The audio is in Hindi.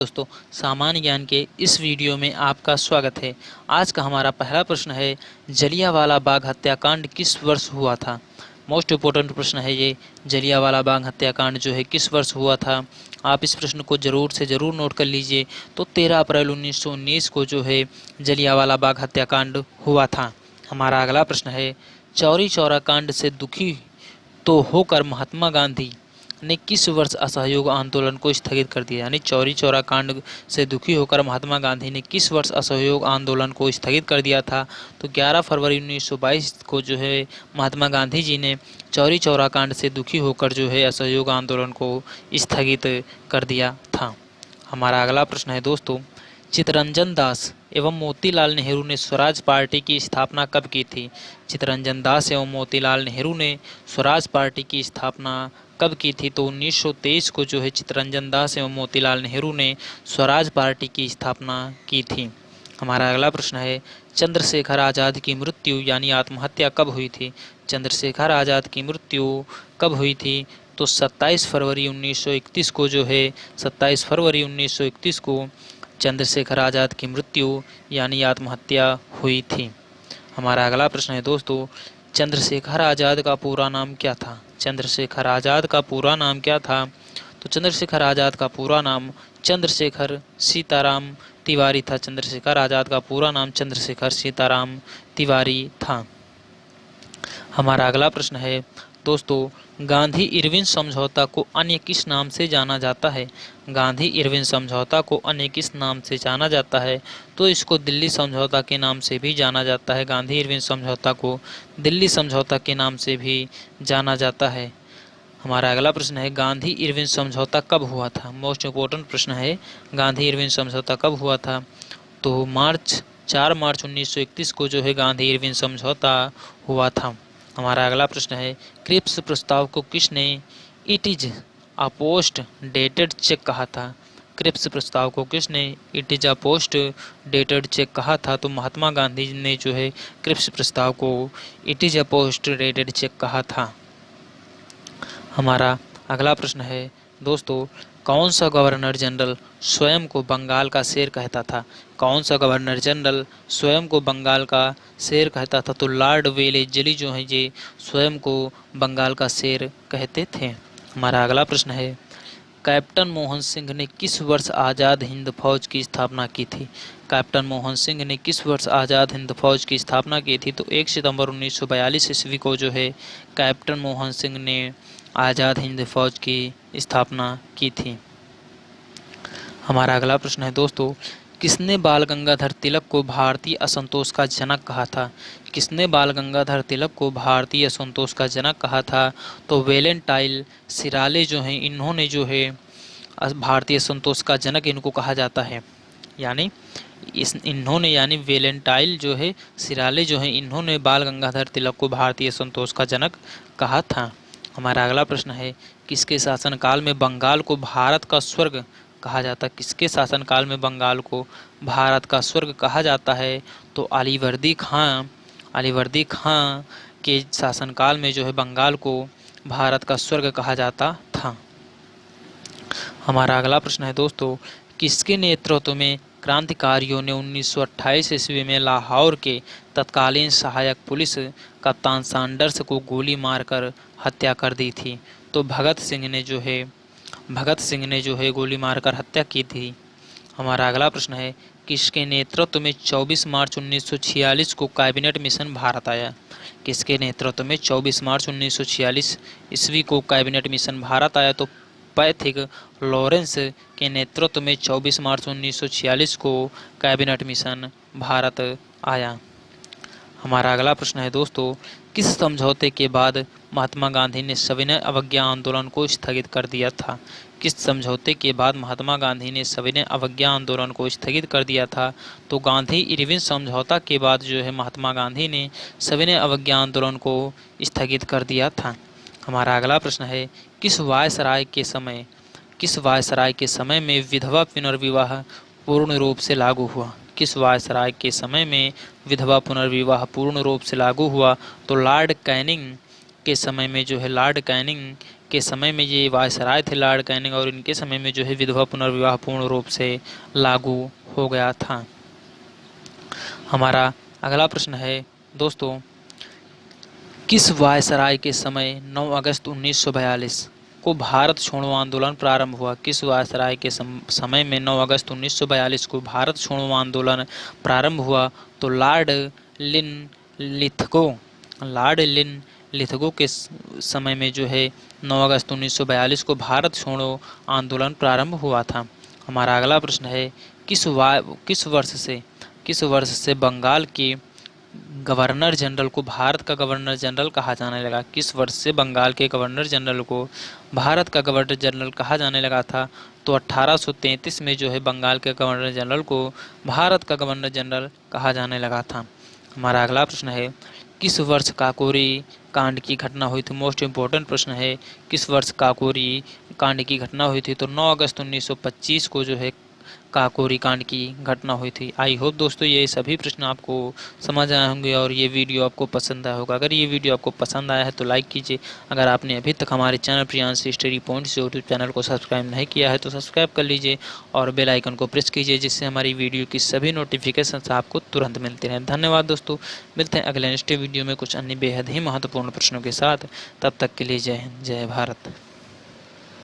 दोस्तों, सामान्य ज्ञान के इस वीडियो में आपका स्वागत है। आज का हमारा पहला प्रश्न है, जलियांवाला बाग हत्याकांड किस वर्ष हुआ था। मोस्ट इम्पोर्टेंट प्रश्न है ये। जलियांवाला बाग हत्याकांड जो है किस वर्ष हुआ था। आप इस प्रश्न को ज़रूर से ज़रूर नोट कर लीजिए। तो 13 अप्रैल 1919 को जो है जलियांवाला बाग हत्याकांड हुआ था। हमारा अगला प्रश्न है, चौरी चौरा कांड से दुखी तो होकर महात्मा गांधी ने किस वर्ष असहयोग आंदोलन को स्थगित कर दिया। यानी चौरी चौरा कांड से दुखी होकर महात्मा गांधी ने किस वर्ष असहयोग आंदोलन को स्थगित कर दिया था। तो 11 फरवरी 1922 को जो है महात्मा गांधी जी ने चौरी चौरा कांड से दुखी होकर जो है असहयोग आंदोलन को स्थगित कर दिया था। हमारा अगला प्रश्न है दोस्तों, चित्तरंजन दास एवं मोतीलाल नेहरू ने स्वराज पार्टी की स्थापना कब की थी। चित्तरंजन दास एवं मोतीलाल नेहरू ने स्वराज पार्टी की स्थापना कब की थी। तो 1923 को जो है चित्तरंजन दास एवं मोतीलाल नेहरू ने स्वराज पार्टी की स्थापना की थी। हमारा अगला प्रश्न है, चंद्रशेखर आज़ाद की मृत्यु यानी आत्महत्या कब हुई थी। चंद्रशेखर आज़ाद की मृत्यु कब हुई थी। तो 27 फरवरी 1931 को जो है 27 फरवरी 1931 को चंद्रशेखर आज़ाद की मृत्यु यानी आत्महत्या हुई थी। हमारा अगला प्रश्न है दोस्तों, चंद्रशेखर आज़ाद का पूरा नाम क्या था। चंद्रशेखर आज़ाद का पूरा नाम क्या था। तो चंद्रशेखर आज़ाद का पूरा नाम चंद्रशेखर सीताराम तिवारी था। चंद्रशेखर आज़ाद का पूरा नाम चंद्रशेखर सीताराम तिवारी था। हमारा अगला प्रश्न है दोस्तों, गांधी इरविन समझौता को अन्य किस नाम से जाना जाता है। गांधी इरविन समझौता को अन्य किस नाम से जाना जाता है। तो इसको दिल्ली समझौता के नाम से भी जाना जाता है। गांधी इरविन समझौता को दिल्ली समझौता के नाम से भी जाना जाता है। हमारा अगला प्रश्न है, गांधी इरविन समझौता कब हुआ था। मोस्ट इम्पोर्टेंट प्रश्न है, गांधी इरविन समझौता कब हुआ था। तो 4 मार्च 1931 को जो है गांधी इरविन समझौता हुआ था। हमारा अगला प्रश्न है, क्रिप्स प्रस्ताव को किसने it is a post dated cheque कहा था। क्रिप्स प्रस्ताव को किसने it is a post dated cheque कहा था। तो महात्मा गांधी ने जो है क्रिप्स प्रस्ताव को it is a post dated cheque कहा था। हमारा अगला प्रश्न है दोस्तों, कौन सा गवर्नर जनरल स्वयं को बंगाल का शेर कहता था। कौन सा गवर्नर जनरल स्वयं को बंगाल का शेर कहता था। तो लॉर्ड वेलेस्ली जो है ये स्वयं को बंगाल का शेर कहते थे। हमारा अगला प्रश्न है, कैप्टन मोहन सिंह ने किस वर्ष आज़ाद हिंद फौज की स्थापना की थी। कैप्टन मोहन सिंह ने किस वर्ष आज़ाद हिंद फौज की स्थापना की थी। तो 1 सितंबर 1942 ईस्वी को जो है कैप्टन मोहन सिंह ने आज़ाद हिंद फौज की स्थापना की थी। हमारा अगला प्रश्न है दोस्तों, किसने बाल गंगाधर तिलक को भारतीय असंतोष का जनक कहा था। किसने बाल गंगाधर तिलक को भारतीय असंतोष का जनक कहा था। तो वेलेंटाइन सिराले जो हैं इन्होंने जो है भारतीय असंतोष का जनक इनको कहा जाता है। यानी इन्होंने यानी वेलेंटाइन जो है सिराले जो हैं इन्होंने बाल गंगाधर तिलक को भारतीय असंतोष का जनक कहा था। हमारा अगला प्रश्न है, किसके शासनकाल में बंगाल को भारत का स्वर्ग कहा जाता है। किसके शासनकाल में बंगाल को भारत का स्वर्ग कहा जाता है। तो अलीवर्दी खां के शासनकाल में जो है बंगाल को भारत का स्वर्ग कहा जाता था। हमारा अगला प्रश्न है दोस्तों, किसके नेतृत्व में क्रांतिकारियों ने 1928 ईस्वी में लाहौर के तत्कालीन सहायक पुलिस कप्तान सैंडर्स को गोली मारकर हत्या कर दी थी। तो भगत सिंह ने जो है गोली मारकर हत्या की थी। हमारा अगला प्रश्न है, किसके नेतृत्व में 24 मार्च 1946 को कैबिनेट मिशन भारत आया। किसके नेतृत्व में 24 मार्च 1946 ईस्वी को कैबिनेट मिशन भारत आया। तो पैथिक लॉरेंस के नेतृत्व में 24 मार्च 1946 को कैबिनेट मिशन भारत आया। हमारा अगला प्रश्न है दोस्तों, किस समझौते के बाद महात्मा गांधी ने सविनय अवज्ञा आंदोलन को स्थगित कर दिया था। किस समझौते के बाद महात्मा गांधी ने सविनय अवज्ञा आंदोलन को स्थगित कर दिया था। तो गांधी इरविन समझौता के बाद जो है महात्मा गांधी ने सविनय अवज्ञा आंदोलन को स्थगित कर दिया था। हमारा अगला प्रश्न है, किस वायसराय के समय में विधवा पुनर्विवाह पूर्ण रूप से लागू हुआ। किस वायसराय के समय में विधवा पुनर्विवाह पूर्ण रूप से लागू हुआ। तो लॉर्ड कैनिंग के समय में जो है लॉर्ड कैनिंग के समय में ये वायसराय थे लॉर्ड कैनिंग, और इनके समय में जो है विधवा पुनर्विवाह पूर्ण रूप से लागू हो गया था। हमारा अगला प्रश्न है दोस्तों, किस वायसराय के समय 9 अगस्त 1942 को भारत छोड़ो आंदोलन प्रारंभ हुआ? किस वायसराय के समय में 9 अगस्त 1942 को भारत छोड़ो आंदोलन प्रारंभ हुआ? तो लॉर्ड लिन लिथगो के समय में जो है 9 अगस्त 1942 को भारत छोड़ो आंदोलन प्रारंभ हुआ था। हमारा अगला प्रश्न है, किस वर्ष से बंगाल के गवर्नर जनरल को भारत का गवर्नर जनरल कहा जाने लगा? किस वर्ष से बंगाल के गवर्नर जनरल को भारत का गवर्नर जनरल कहा जाने लगा था? तो 1833 में जो है बंगाल के गवर्नर जनरल को भारत का गवर्नर जनरल कहा जाने लगा था। हमारा अगला प्रश्न है, किस वर्ष काकोरी कांड की घटना हुई थी? मोस्ट इम्पोर्टेंट प्रश्न है, किस वर्ष काकोरी कांड की घटना हुई थी? तो 9 अगस्त 1925 को जो है काकोरी कांड की घटना हुई थी। आई होप दोस्तों ये सभी प्रश्न आपको समझ आए होंगे और ये वीडियो आपको पसंद आया होगा। अगर ये वीडियो आपको पसंद आया है तो लाइक कीजिए। अगर आपने अभी तक हमारे channel Priyansh history points YouTube channel को सब्सक्राइब नहीं किया है तो सब्सक्राइब कर लीजिए और बेल आइकन को प्रेस कीजिए, जिससे हमारी वीडियो की सभी नोटिफिकेशन आपको तुरंत मिलते रहें। धन्यवाद दोस्तों, मिलते हैं अगले नेक्स्ट वीडियो में कुछ अन्य बेहद ही महत्वपूर्ण प्रश्नों के साथ। तब तक के लिए जय हिंद, जय भारत।